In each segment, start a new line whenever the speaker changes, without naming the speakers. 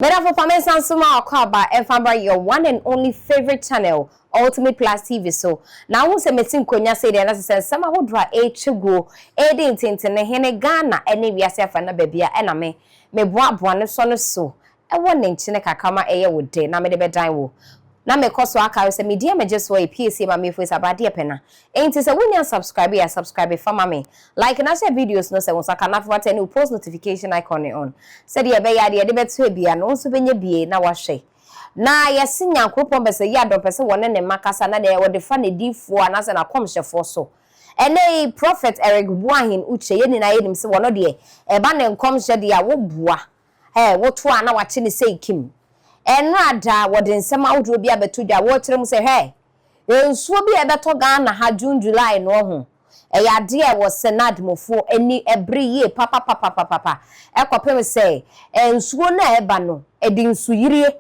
Better for famine Sansuma Okaba and Fambra your one and only favorite channel, Ultimate Plus TV. So now who's a missing konya say the answer some would draw a chugo, a didn't in hene Ghana, any viasa for na baby and me boab one son so. A 1 inch kama a would day, na me the bedtime. Na me koso aka se media me just for a PSC ma me face about dear pena. Ain't is a winning subscribe for me. Like na share videos no se won saka na for any post notification icon on. Said ye be ya de beto bia no so benye bie na wahwe. Na yesi nyankopon be se ya do pese won ne makasa na de wo de fa ne difo anase na komhyefo so. Ene prophet Eric Buahin Uche ye ni na yenim se wono de e ba ne komhye de a wo bua. Wo to ana wache ne sei kim. Enrada wode nsem awodro bia beto dwa wo kire mu se he ensuo bia beto Ghana ha June July no ho ya de e wo NADMO fo eni every year papa ekopem se ensuo na eba no edi nsuyirie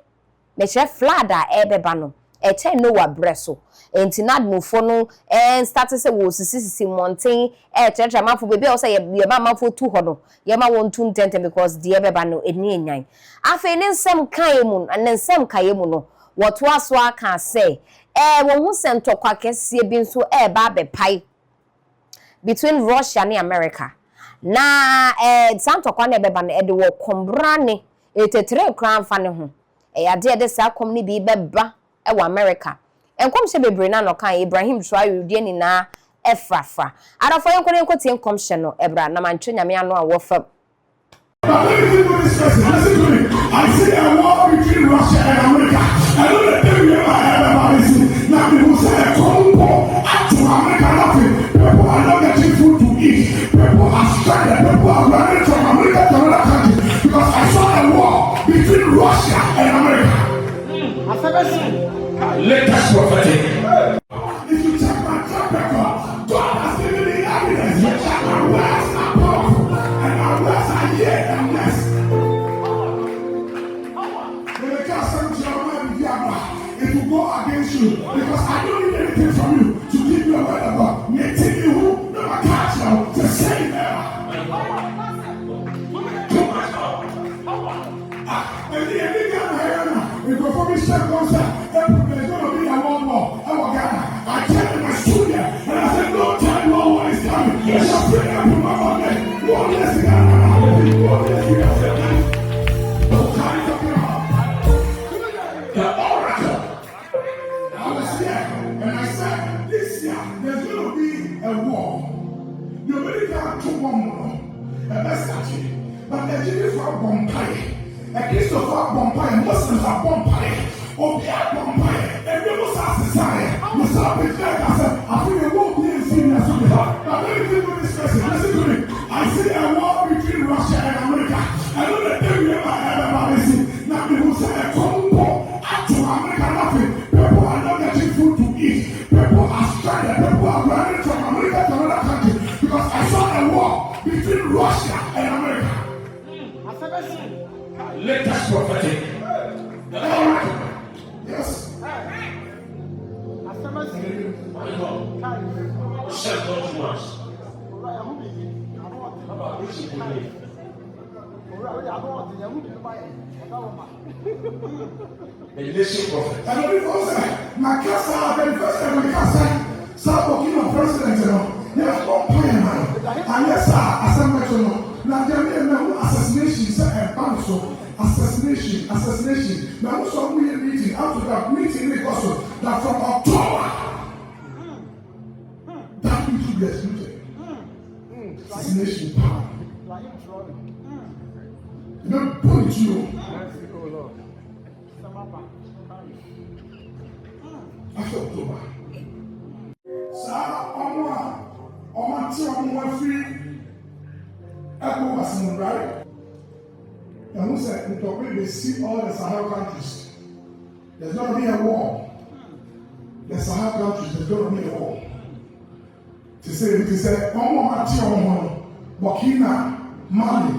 me che flood a ebeba no e che no wa breso enti NADMO fo no start se wo sisi mountain che mafo bebi o se ye ma mafo tu ho no ye ma won tu ntente because de ebeba no eni enyan afa ne nsem kan emu na nsem kan emu no woto aso aka se wo hu sentokwa kese bi nso ba be pai between Russia and America na santokwa na beba na de wo kombra ne etetre kran fa ne ho ya de sa kom ne bi beba wo America enkom se bebre na no kan Ibrahim Traore die ni na efrafra arafo yenkon enkotie enkom hye no ebra na mantwe nyame ano a wo fam.
Listen to me. I see a war between Russia and America. I don't let them hear my head about this. Now people say a combo up to America nothing. People are not getting food to eat. People are stranded. People are running from America to another country. Because I saw a war between Russia and America. I've never seen. Latest prophetic. If you check my track record, God has given me evidence. You check my words are powerful. And my words are yet and less. It will go against you because I don't need anything from you to give you a word of God. Me take you who never catch you to say that. Too much power. And the American, if you probably said concept, there's going to be a one war. I tell you my studio, and I said no time, no one is coming. I shall bring up in my body. One less Ghana, one less Ghana. No time talking about. And I said, this year, there's going to be a war. Nobody can do one more. A message. But the Jews are bombay. A Christopher bombay. Muslims are bombay. Obia bombay. And we must ask the sign. We stop it like I said, I think it won't be as serious as we have. Now let me give you this question. Listen to me. I see a war between Russia and America. I don't let them hear my head about this. Now people say a combo. Up to America nothing. People are not getting food to eat. People are stranded. People are running from America to another country because I saw a war between Russia and America. I've never seen. Latest prophetic. Yes. I've never seen. Said God to us. The nation prophet. And the people say, my casa, the first time we casa, start working on president, you know. There's no plan, man. And yes, sir, as I mentioned, now there are assassinations, assassination. Now, also, we are meeting, after that meeting, we also, that from October, that need to be excluded. Assassination power. You don't put you. After October. Sarah, on free. Echo was in right. And who said, they see all the Sahel countries. There's going to be a war. The Sahel countries, there's going to be a war. To say, Burkina, Mali,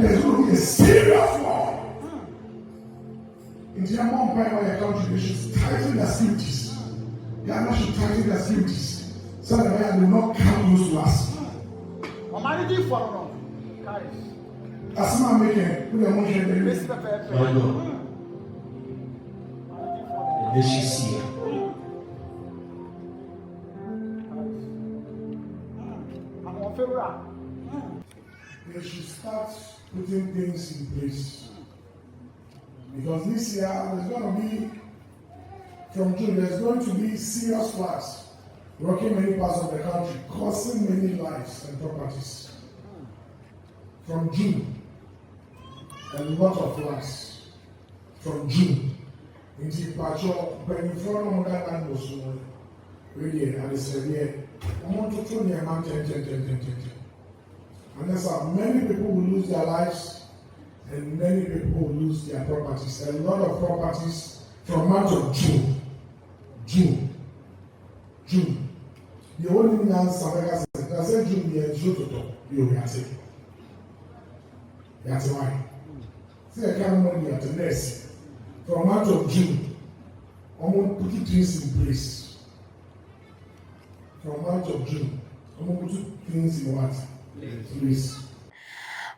there's going to be a serious war. In the amount of your country, they should tighten their securities. They are not should tighten their securities. So that they will not come close to us. As I'm making, put the motion there.
My God. And then she see her.
They should start putting things in place. Because this year, there's going to be, from June, there's going to be serious floods rocking many parts of the country, causing many lives and properties. From June, a lot of floods. From June, into Pacho, when you follow on that land was really, and it's severe. I want to tell you, man, 10. And that's how many people will lose their lives. And many people lose their properties. A lot of properties from month of June. The only thing that Samega said, I said June, we are June to talk. You will say. That's why. See, I can't remember at the next. From month of June, I'm going to put things in place. From month of June, I'm going to put things in what? Place.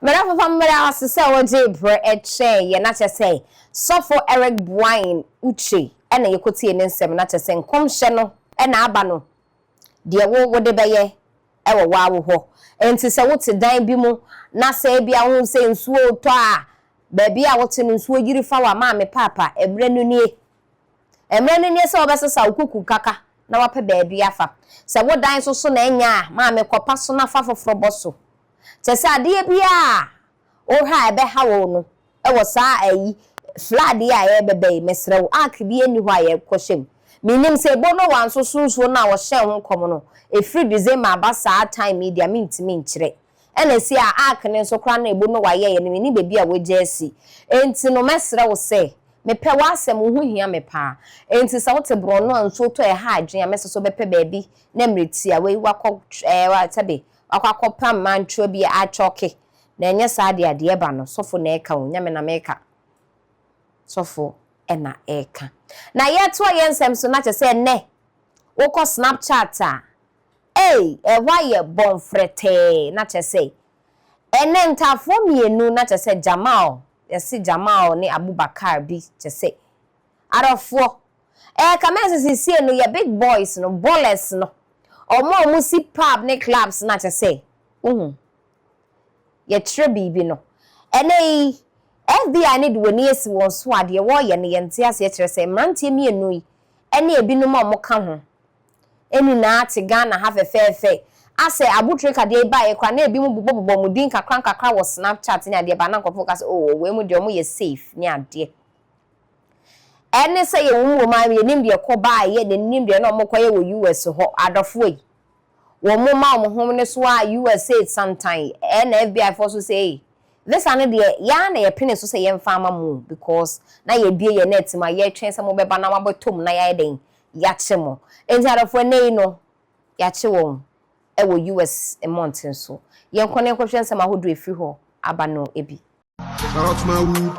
Mera famra asese oje bre eche ye na chese sofo Eric Bwine Uche ena yekotie ne nsem na chese nkomhye no ena aba no de wo de beye ewo wa wo ho enti se wote dan bi mu na se bia ho se nsuo to a ba bia wote nsuo yiri fa wa ma me papa emre no nie se obesesa ukuku kaka na wape ba bia fa se wo dan so na enya ma me kopa so na fa foforo boso Chese ade bia o ha ebe ha wo no e wo sa ayi flood ya ye bebe mesrew akbi eni ho aye kwoshem minim se bo no wan so sunso na wo hye ho kom no e free December aba sa time media mintimi nkire ena si a akne so kra na ebo no wa ye ne ni bebi a wo jesi enti no mesrew se mepe wa asem ho hia me pa enti sa wote bro no anso to e ha adwen a meso so bepe baabi na mreti a we wakọ wa tabe akwakopa mancho bi a choke na enye saade ade ba no sofo na eka wo nyame na meka sofo ena eka na yeto yensem so na chese ne woko Snapchat a wa ye bonfrete na chese ene ntafo mienu na chese Jamal yesi Jamal ni Abubakar bi chese arafo kama sisi no ye big boys no ballers no omo musi pub ne clubs na chese ye tre bibi no ene FBI ne de woni esi won so ade wo ye ne yente ase ye kire se mrantie mienu yi ene ebinum omo ka ho eni na ate Ghana ha fefefe ase abutre kade ba ye kwa na ebi mu bobo mu din kakra wo Snapchat ne ade ba na nkofo ka se we mu de omo ye safe ne ade ene se ye wo ma ye nim de ko ba ye de nim de na omo koye wo US ho adofo yi wo mo ma omo ho ne so a US say sometime ene FBI for so say this ane de ya na ye pene so say ye mfa ama mu because na ye bie ye net ma ye twen se mo beba na mabotom na ya den ya che mo enti adofo nei no ya che wo e wo US mountain so ye nkone kwhwen se ma hodo efri ho aba no ebi
shout my wood.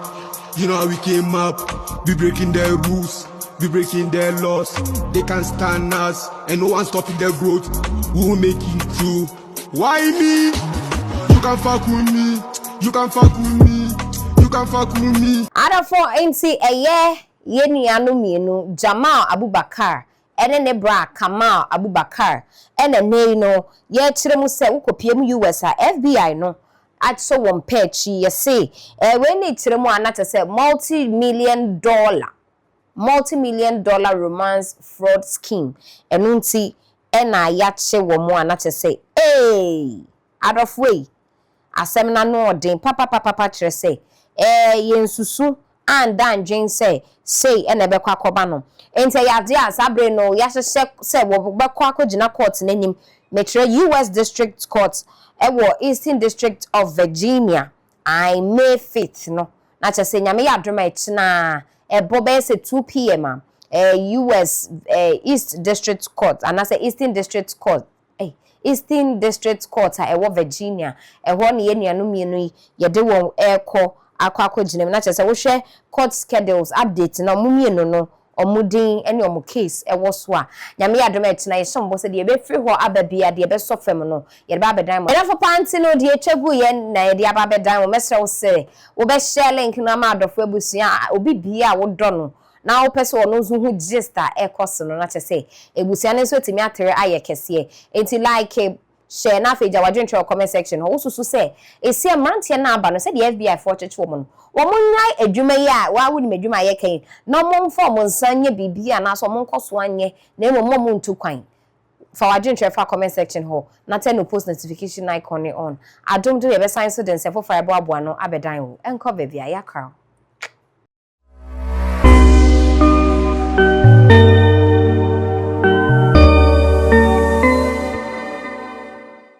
You know how we came up, we breaking their rules, we breaking their laws. They can't stand us, and no one stopping their growth. We will make it through. Why me? You can fuck with me, you can fuck with me, you can fuck with me.
Other for NC ye nuanu mienu Jamal Abubakar ene ne bra Kamal Abubakar ene ne no ye kire mu se ukopiem US a FBI no atso won pechi ye say we ni kire mu anata se multi-million dollar romance fraud scheme enunti ena ya che wo mu anata se adofwe asem na no odin papa kire se ye nsusu and dan dwen say ene be kwa koba no ente ya de asabre no ya hye se wo be kwa kogina court nanim metre US District Court ewo Eastern District of Virginia I May 5th no na che se nyame ya adoma echi na ebo be se 2 p.m. US East District Court and say Eastern District Court Eastern District Court ewo Virginia eho ne ye nuanu mienu ye de won ekọ akwa ginem na chese wo hwe court schedules update na mumienu no omudin ene omu case ewo so a nyame adom etina ye sombo se de be free ho ababia de be so fam no ye ba bedan mo edafo panti no de etwagu ye na ye de aba bedan mo mesre wo se wo be share link na ma adofo abusua obi bia wo do no na wo pese ono zo hu register ekos no na che se ebusua ne so timi atere aye kese enti like share na feja wadwentwe comment section ho susu se esi amrantie na aba no se de FBI for church woman wo munyai adwuma yi a wa wo ni adwuma ye kan na mo mfo mo nsanye bibia na so mo nkoso anye na mo ntu kwan for wadwentwe fa comment section ho na turn no post notification icon on adom do ye be sign so den se for fibre aboa no abedan wo enko bebia yakra